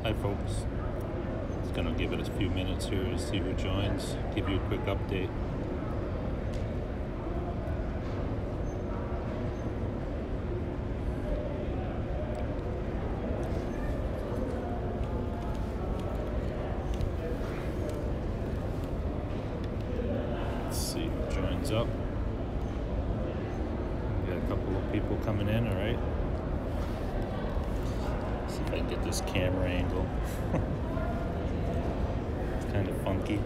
Hi folks, just gonna give it a few minutes here to see who joins, give you a quick update. Let's see who joins up. We got a couple of people coming in, alright. See if I can get this camera angle. It's kind of funky.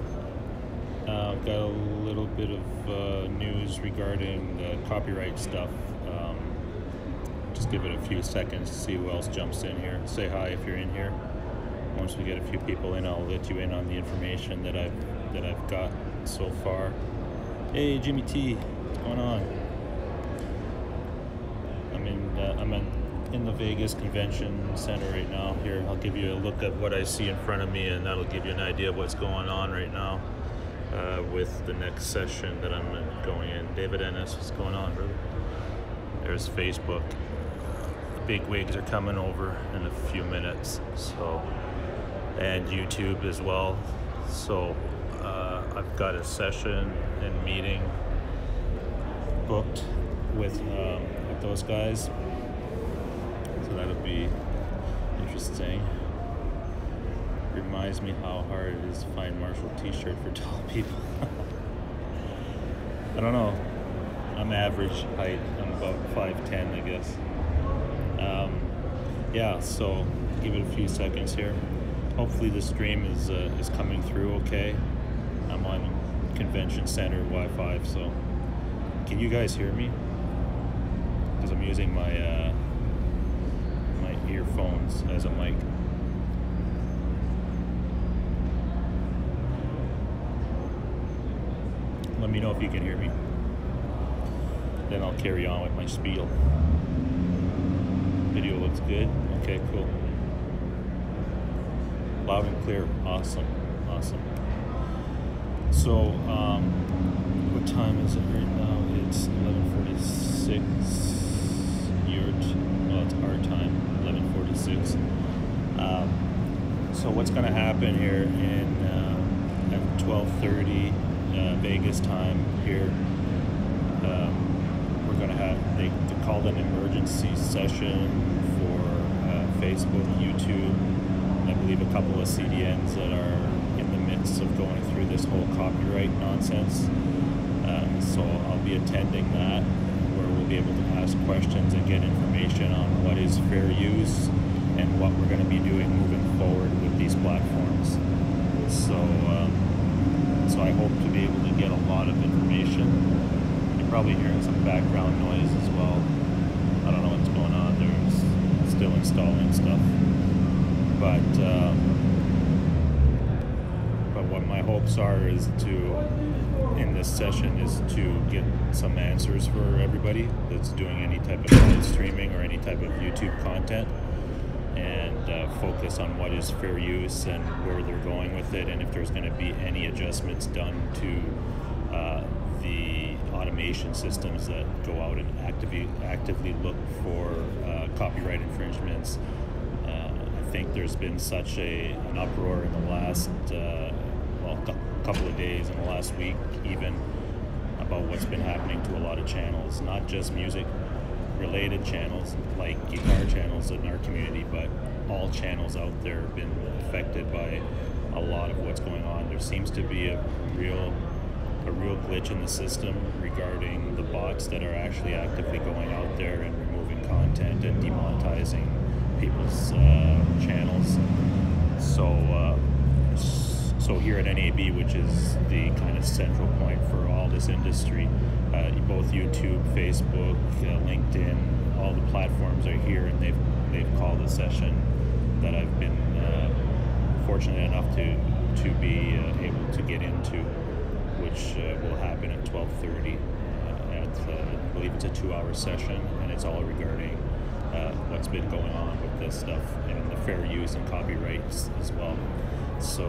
I've got a little bit of news regarding the copyright stuff. Just give it a few seconds to see who else jumps in here. Say hi if you're in here. Once we get a few people in, I'll let you in on the information that I've got so far. Hey Jimmy T, what's going on? I'm in the Vegas Convention Center right now. Here, I'll give you a look at what I see in front of me, and that'll give you an idea of what's going on right now with the next session that I'm going in. David Ennis, what's going on, brother? There's Facebook. The big wigs are coming over in a few minutes, so, and YouTube as well. So I've got a session and meeting booked with those guys. So that'll be interesting. Reminds me how hard it is to find Marshall t-shirt for tall people. I don't know. I'm average height. I'm about 5'10", I guess. Yeah, so give it a few seconds here. Hopefully the stream is coming through okay. I'm on Convention Center Wi-Fi, so can you guys hear me? Because I'm using my my earphones as a mic. Let me know if you can hear me. Then I'll carry on with my spiel. Video looks good. Okay, cool. Loud and clear. Awesome. Awesome. So, what time is it right now? It's 11:46. Well, it's our time, 11:46. So what's going to happen here at 12:30 Vegas time here? We're going to have they called an emergency session for Facebook, YouTube, and I believe a couple of CDNs that are in the midst of going through this whole copyright nonsense. So I'll be attending that, where we'll be able to ask questions and get information on what is fair use and what we're going to be doing moving forward with these platforms. So, so I hope to be able to get a lot of information. You're probably hearing some background noise as well. I don't know what's going on. They're still installing stuff, but what my hopes are is in this session is to get some answers for everybody that's doing any type of live streaming or any type of YouTube content, and focus on what is fair use and where they're going with it, and if there's going to be any adjustments done to the automation systems that go out and actively look for copyright infringements. I think there's been such an uproar in the last couple of days, in the last week even, about what's been happening to a lot of channels, not just music related channels like guitar channels in our community, but all channels out there have been affected by a lot of what's going on. There seems to be a real glitch in the system regarding the bots that are actually actively going out there and removing content and demonetizing people's channels. So here at NAB, which is the kind of central point for all this industry, both YouTube, Facebook, LinkedIn, all the platforms are here, and they've called a session that I've been fortunate enough to be able to get into, which will happen at 12:30. I believe it's a 2-hour session, and it's all regarding what's been going on with this stuff and the fair use and copyrights as well. So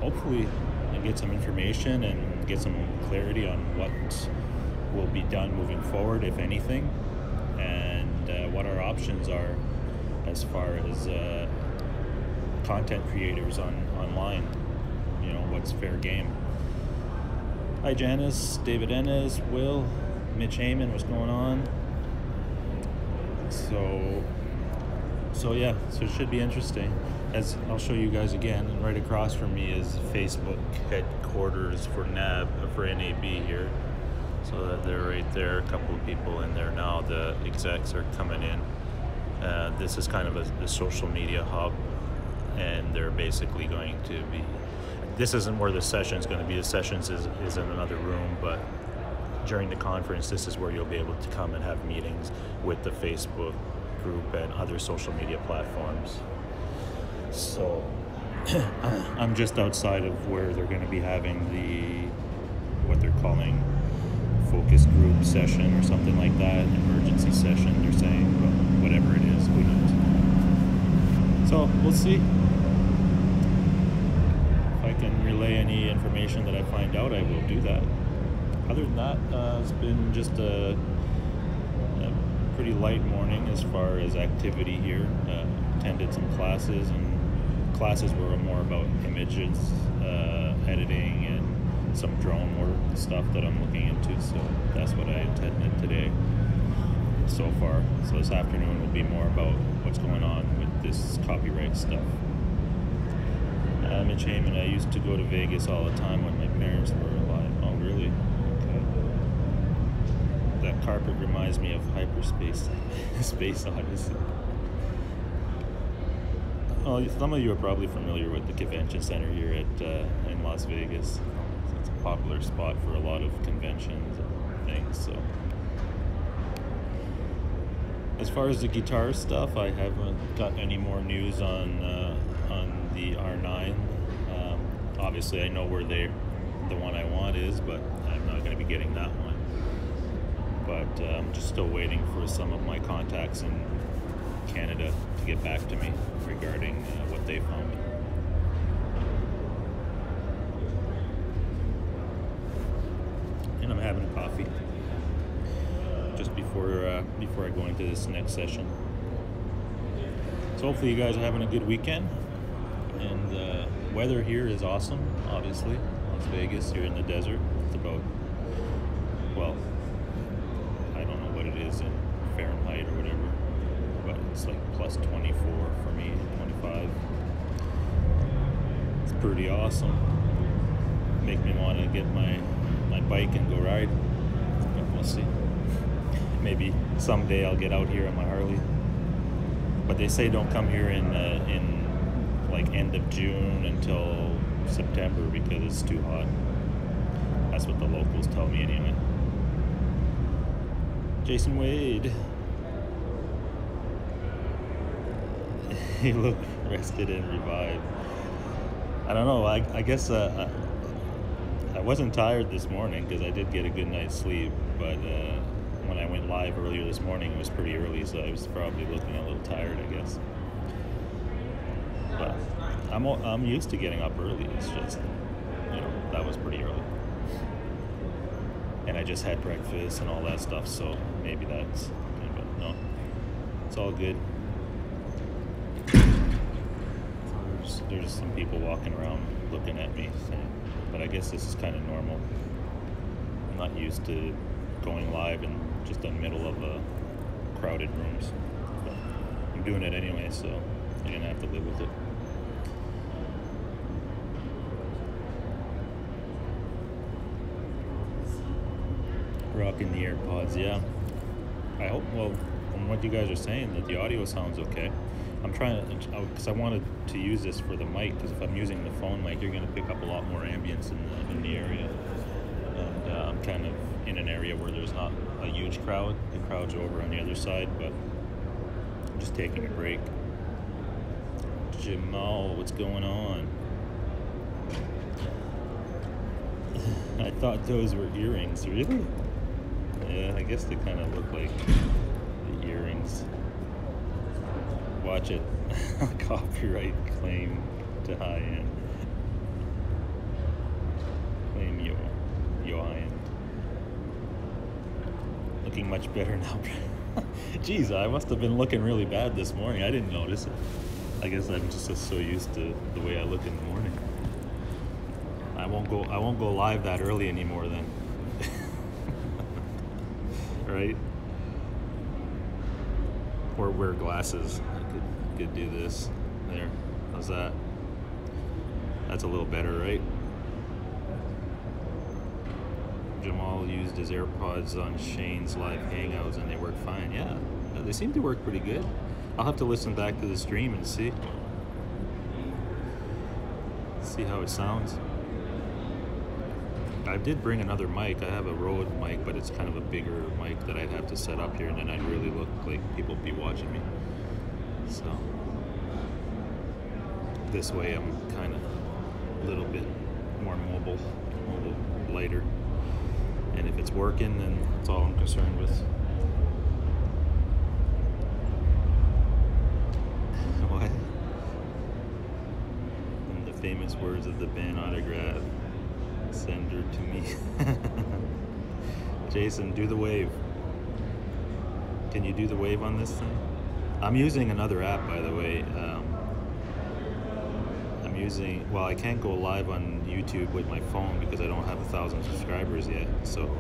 hopefully I get some information and get some clarity on what will be done moving forward, if anything, and what our options are as far as content creators online. You know, what's fair game. Hi Janice, David Ennis, Will, Mitch Heyman, what's going on? So yeah, so it should be interesting. As I'll show you guys again, and right across from me is Facebook headquarters for NAB here. So that they're right there, a couple of people in there now. The execs are coming in. This is kind of the social media hub, and they're basically going to be, this isn't where the session is going to be. The sessions is in another room, but during the conference, this is where you'll be able to come and have meetings with the Facebook group and other social media platforms. So I'm just outside of where they're going to be having what they're calling focus group session or something like that, emergency session they're saying, but whatever it is, who knows. So we'll see if I can relay any information that I find out. I will do that. Other than that, it's been just a pretty light morning as far as activity here. Attended some classes, and classes were more about images editing and some drone work stuff that I'm looking into, so that's what I attended today so far. So this afternoon will be more about what's going on with this copyright stuff. Mitch Heyman, I used to go to Vegas all the time when my parents were alive. Oh really? Okay. That carpet reminds me of Hyperspace Space Odyssey. Well, some of you are probably familiar with the convention center here in Las Vegas. It's a popular spot for a lot of conventions and things. So, as far as the guitar stuff, I haven't got any more news on the R9. Obviously, I know where the one I want is, but I'm not going to be getting that one. But I'm just still waiting for some of my contacts in Canada to get back to me regarding what they found. And I'm having a coffee just before I go into this next session. So hopefully you guys are having a good weekend, and weather here is awesome. Obviously, Las Vegas, here in the desert. It's about, well, I don't know what it is in Fahrenheit or whatever, but it's like plus 24 for me, 25. It's pretty awesome. Make me want to get my bike and go ride, but we'll see. Maybe someday I'll get out here on my Harley. But they say don't come here in like end of June until September because it's too hot. That's what the locals tell me anyway. Jason Wade. You look rested and revived. I don't know, I guess I wasn't tired this morning because I did get a good night's sleep, but when I went live earlier this morning, it was pretty early, so I was probably looking a little tired, I guess. But I'm used to getting up early. It's just, you know, that was pretty early. And I just had breakfast and all that stuff, so maybe that's, but no, it's all good. There's some people walking around looking at me, but I guess this is kind of normal. I'm not used to going live in just the middle of crowded rooms, but I'm doing it anyway, so I'm gonna have to live with it. Rocking the AirPods, yeah. I hope, well, from what you guys are saying, that the audio sounds okay. I'm trying to, because I wanted to use this for the mic, because if I'm using the phone mic, you're going to pick up a lot more ambience in the area. And I'm kind of in an area where there's not a huge crowd. The crowd's over on the other side, but I'm just taking a break. Jamal, what's going on? I thought those were earrings. Really? Yeah, I guess they kind of look like the earrings. Watch it. Copyright claim to high-end. Claim yo high-end. Looking much better now. Jeez, I must have been looking really bad this morning. I didn't notice it. I guess I'm just so used to the way I look in the morning. I won't go live that early anymore then. Right? Or wear glasses. I could do this. There. How's that? That's a little better, right? Jamal used his AirPods on Shane's live hangouts and they work fine. Yeah, they seem to work pretty good. I'll have to listen back to the stream and see how it sounds. I did bring another mic. I have a Rode mic, but it's kind of a bigger mic that I'd have to set up here, and then I'd really look like people would be watching me. So this way I'm kind of a little bit more mobile, lighter. And if it's working, then that's all I'm concerned with. What? In the famous words of the band Autograph, send her to me. Jason, do the wave. Can you do the wave on this thing? I'm using another app, by the way. Well, I can't go live on YouTube with my phone because I don't have 1,000 subscribers yet. So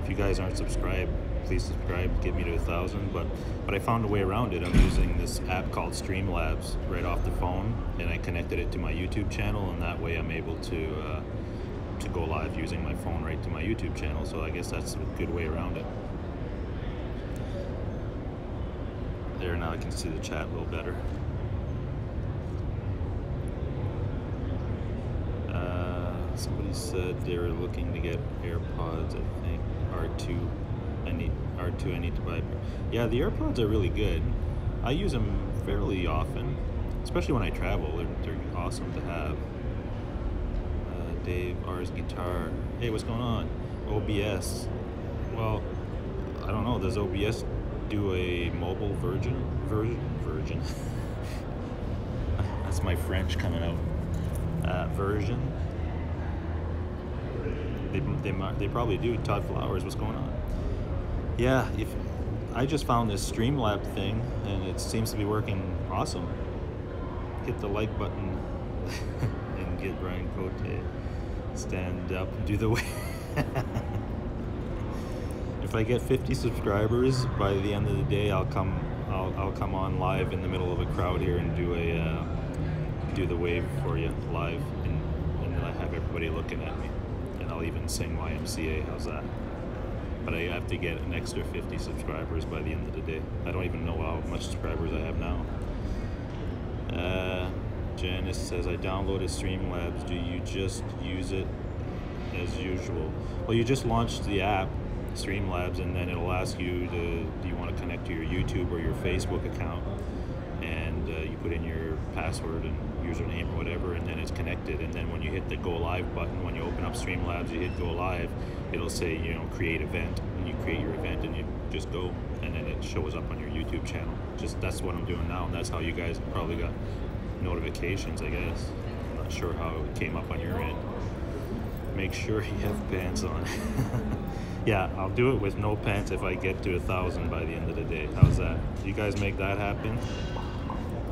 if you guys aren't subscribed, please subscribe, get me to 1,000. But I found a way around it. I'm using this app called Streamlabs right off the phone, and I connected it to my YouTube channel, and that way I'm able to go live using my phone right to my YouTube channel. So I guess that's a good way around it. There, now I can see the chat a little better. Somebody said they were looking to get AirPods, I think. R2, I need to buy. Yeah, the AirPods are really good. I use them fairly often, especially when I travel. They're awesome to have. Dave, R's guitar. Hey, what's going on? OBS. Well, I don't know. Does OBS do a mobile version? That's my French coming out. Version. They probably do. Todd Flowers, what's going on? Yeah, I just found this Streamlab thing, and it seems to be working awesome. Hit the like button and get Brian Cote. Stand up, do the way. If I get 50 subscribers by the end of the day, I'll come on live in the middle of a crowd here and do the wave for you live, and I have everybody looking at me. I'll even sing YMCA, how's that? But I have to get an extra 50 subscribers by the end of the day. I don't even know how much subscribers I have now. Janice says, I downloaded Streamlabs. Do you just use it as usual? Well, you just launched the app, Streamlabs, and then it'll ask you do you want to connect to your YouTube or your Facebook account? And you put in your password and username or whatever, and then it's connected. And then when you hit the go live button, when you open up Streamlabs, you hit go live, it'll say, create event, and you create your event and you just go, and then it shows up on your YouTube channel. That's what I'm doing now, and that's how you guys probably got notifications, I guess. I'm not sure how it came up on your end. Make sure you have pants on. Yeah, I'll do it with no pants if I get to 1,000 by the end of the day. How's that? You guys make that happen?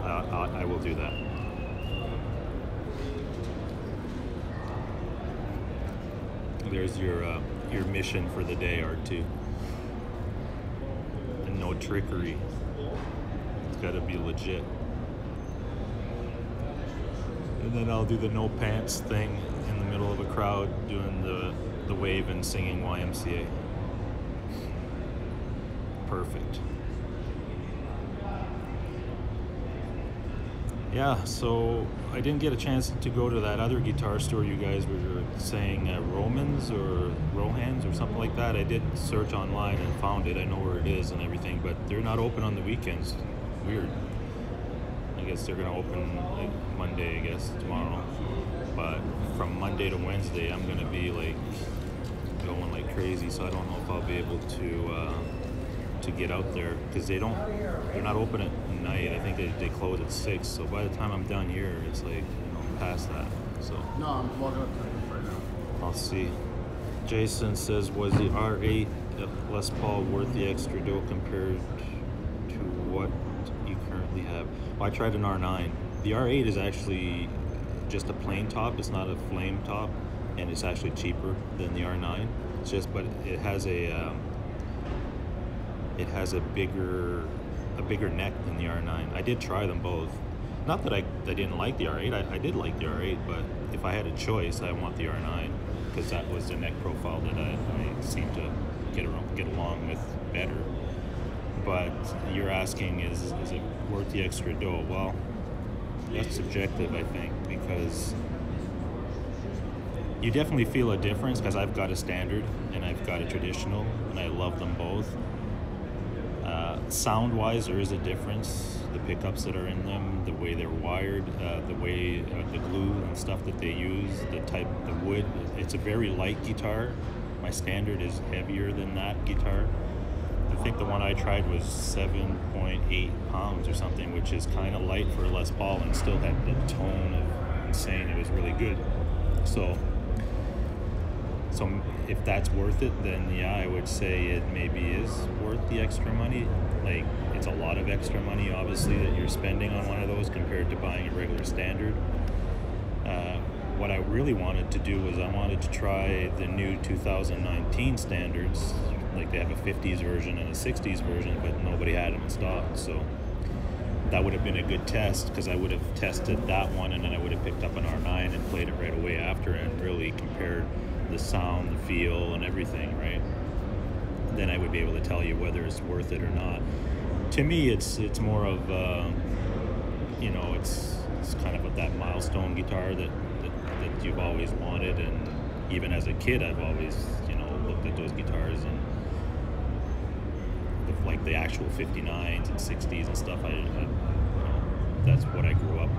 I will do that. There's your mission for the day, R2. And no trickery. It's got to be legit. And then I'll do the no pants thing in the middle of a crowd, doing the wave and singing YMCA. Perfect. Yeah, so I didn't get a chance to go to that other guitar store you guys were saying, Romans or Rohans or something like that. I did search online and found it. I know where it is and everything, but they're not open on the weekends. Weird. I guess they're gonna open like Monday, I guess, tomorrow. But from Monday to Wednesday, I'm gonna be like going like crazy, so I don't know if I'll be able to get out there, because they're not open at night. I think they close at 6, so by the time I'm done here, it's like, past that. So no, I'm walking up to right now. I'll see. Jason says, was the R8 Les Paul worth the extra dough compared to what you currently have? Well, I tried an R9. The R8 is actually just a plain top. It's not a flame top, and it's actually cheaper than the R9. It's just, but it has a bigger neck than the R9. I did try them both. Not that I didn't like the R8. I did like the R8, but if I had a choice, I want the R9 because that was the neck profile that I seem to get along with better. But you're asking, is it worth the extra dough? Well, that's subjective, I think, because you definitely feel a difference because I've got a standard and I've got a traditional, and I love them both. Sound-wise, there is a difference. The pickups that are in them, the way they're wired, the way the glue and stuff that they use, the wood. It's a very light guitar. My standard is heavier than that guitar. I think the one I tried was 7.8 pounds or something, which is kind of light for a Les Paul and still had the tone of insane. It was really good. So if that's worth it, then yeah, I would say it maybe is worth the extra money. Like, it's a lot of extra money, obviously, that you're spending on one of those compared to buying a regular standard. What I really wanted to do was I wanted to try the new 2019 standards. Like, they have a 50s version and a 60s version, but nobody had them in stock. So that would have been a good test, because I would have tested that one and then I would have picked up an R9 and played it right away after and really compared the sound, the feel, and everything, right? Then I would be able to tell you whether it's worth it or not. To me, it's more of it's kind of that milestone guitar that you've always wanted, and even as a kid, I've always looked at those guitars and like the actual 59s and 60s and stuff. That's what I grew up,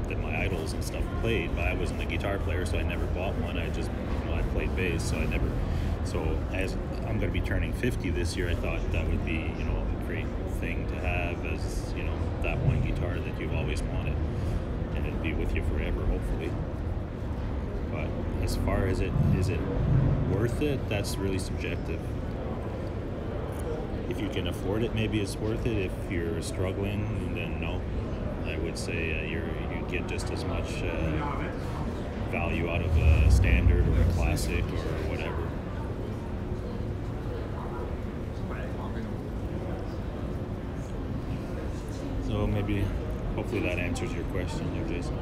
that my idols and stuff played, but I wasn't a guitar player, so I never bought one. I just I played bass, so as I'm going to be turning 50 this year, I thought that would be a great thing to have as that one guitar that you've always wanted, and it'll be with you forever, hopefully. But as far as is it worth it, that's really subjective. If you can afford it, maybe it's worth it. If you're struggling, then no. I would say you get just as much value out of a standard or a classic or whatever. So hopefully that answers your question there, Jason.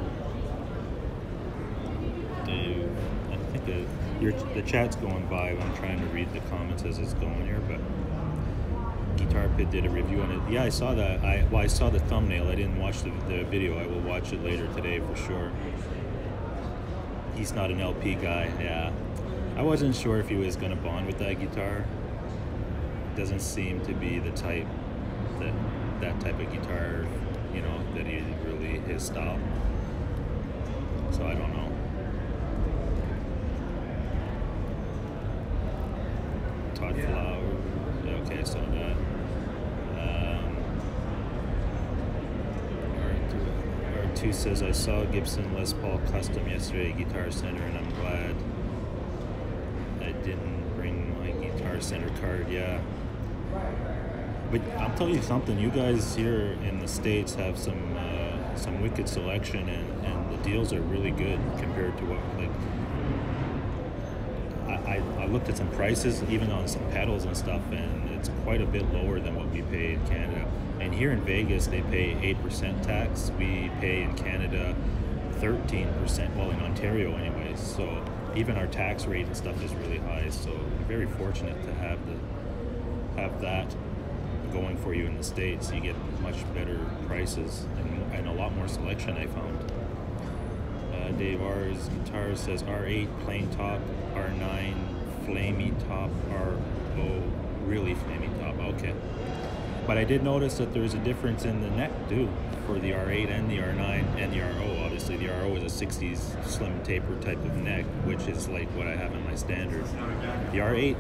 I think the chat's going by. I'm trying to read the comments as it's going here, but Guitar Pit did a review on it. Yeah, I saw that. I saw the thumbnail. I didn't watch the video. I will watch it later today for sure. He's not an LP guy. Yeah, I wasn't sure if he was going to bond with that guitar. Doesn't seem to be the type that type of guitar, that is really his style. So I don't know. Todd Flower. Okay, so that. R2 says, I saw Gibson Les Paul Custom yesterday at Guitar Center, and I'm glad I didn't bring my Guitar Center card. Yeah. But I'll tell you something, you guys here in the States have some wicked selection, and the deals are really good compared to what, I looked at some prices even on some pedals and stuff, and it's quite a bit lower than what we pay in Canada. And here in Vegas, they pay 8% tax. We pay in Canada 13%, well, in Ontario anyways. So even our tax rate and stuff is really high. So we're very fortunate to have that going for you in the States. You get much better prices and a lot more selection, I found. Dave R's Guitar says R8 plain top, R9 flamey top, R0 really flamey top. Okay. But I did notice that there's a difference in the neck too for the R8 and the R9 and the R0. Obviously the R0 is a 60s slim taper type of neck, which is like what I have in my standard. The R8,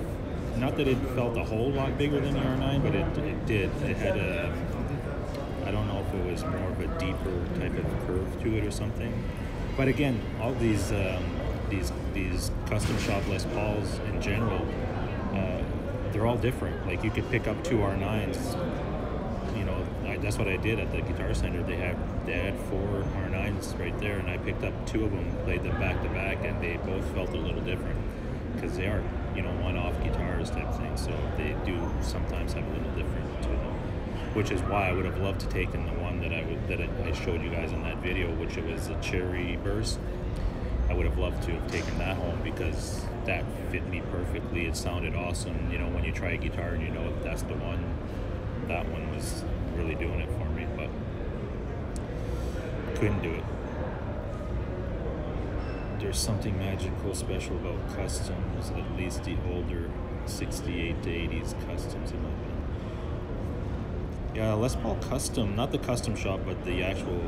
not that it felt a whole lot bigger than the R9, but it did. It had I don't know if it was more of a deeper type of curve to it or something. But again, all these custom shop Les Pauls in general, they're all different. Like you could pick up two R9s. that's what I did at the Guitar Center. They had 4 R9s right there, and I picked up 2 of them, played them back to back, and they both felt a little different because they are, you know, one-off guitars type thing. So they do sometimes have a little different to them, which is why I would have loved to taken the one that I showed you guys in that video, which it was a Cherry Burst. I would have loved to have taken that home because that fit me perfectly. It sounded awesome. You know, when you try a guitar and you know that's the one, that one was really doing it for me, but couldn't do it. There's something magical, special about customs, at least the older 68 to 80s customs in my opinion. Yeah, Les Paul Custom, not the custom shop, but the actual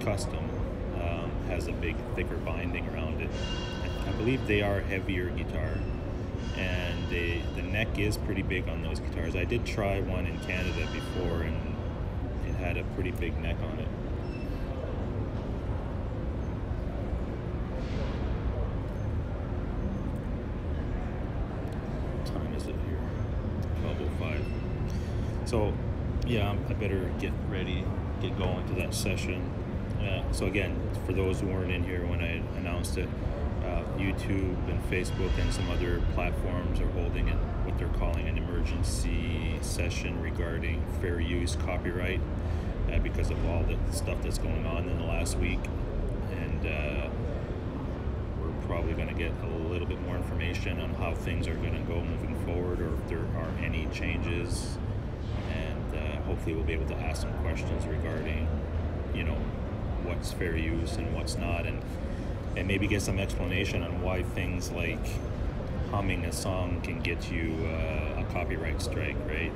custom has a big, thicker binding around it. I believe they are heavier guitar, and the neck is pretty big on those guitars. I did try one in Canada before, and it had a pretty big neck on it. What time is it here? 12:05. So yeah, I better get ready, get going to that session. So again, for those who weren't in here when I announced it, YouTube and Facebook and some other platforms are holding it, what they're calling an emergency session regarding fair use copyright, because of all the stuff that's going on in the last week. And we're probably going to get a little bit more information on how things are going to go moving forward, or if there are any changes. And hopefully we'll be able to ask some questions regarding, you know, what's fair use and what's not, and maybe get some explanation on why things like humming a song can get you a copyright strike, right?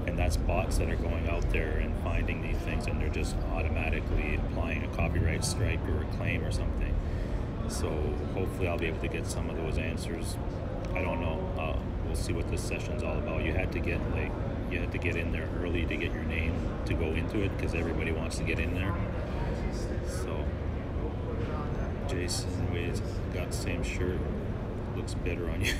And that's bots that are going out there and finding these things, and they're just automatically applying a copyright strike or a claim or something. So hopefully I'll be able to get some of those answers. I don't know. We'll see what this session's all about. You had to get in there early to get your name to go into it, because everybody wants to get in there. So Jason Wade's got the same shirt. Looks better on you.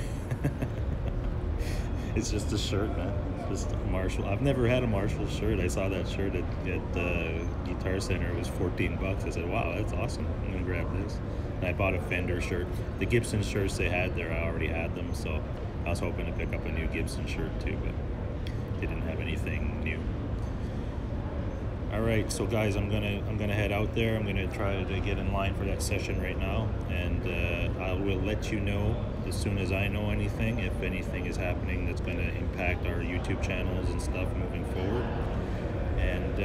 It's just a shirt, man. Just a Marshall. I've never had a Marshall shirt. I saw that shirt at the Guitar Center. It was $14. I said, wow, that's awesome. I'm gonna grab this. And I bought a Fender shirt. The Gibson shirts they had there, I already had them, so I was hoping to pick up a new Gibson shirt too, but they didn't have anything new. All right, so guys, I'm gonna head out there. I'm gonna try to get in line for that session right now, and I will let you know as soon as I know anything, if anything is happening that's gonna impact our YouTube channels and stuff moving forward. And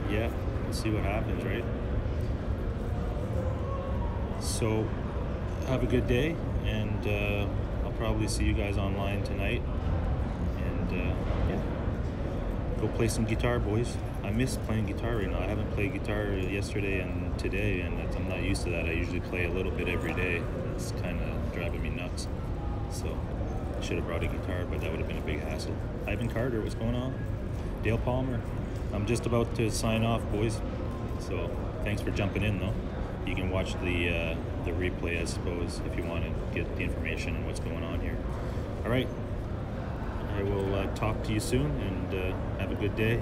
yeah, we'll see what happens, right? So have a good day, and I'll probably see you guys online tonight. And yeah. Go play some guitar, boys. I miss playing guitar right now. I haven't played guitar yesterday and today, and I'm not used to that. I usually play a little bit every day. It's kind of driving me nuts. So I should have brought a guitar, but that would have been a big hassle. Ivan Carter, what's going on? Dale Palmer. I'm just about to sign off, boys. So thanks for jumping in, though. You can watch the replay, I suppose, if you want to get the information on what's going on here. All right. I will talk to you soon, and have a good day.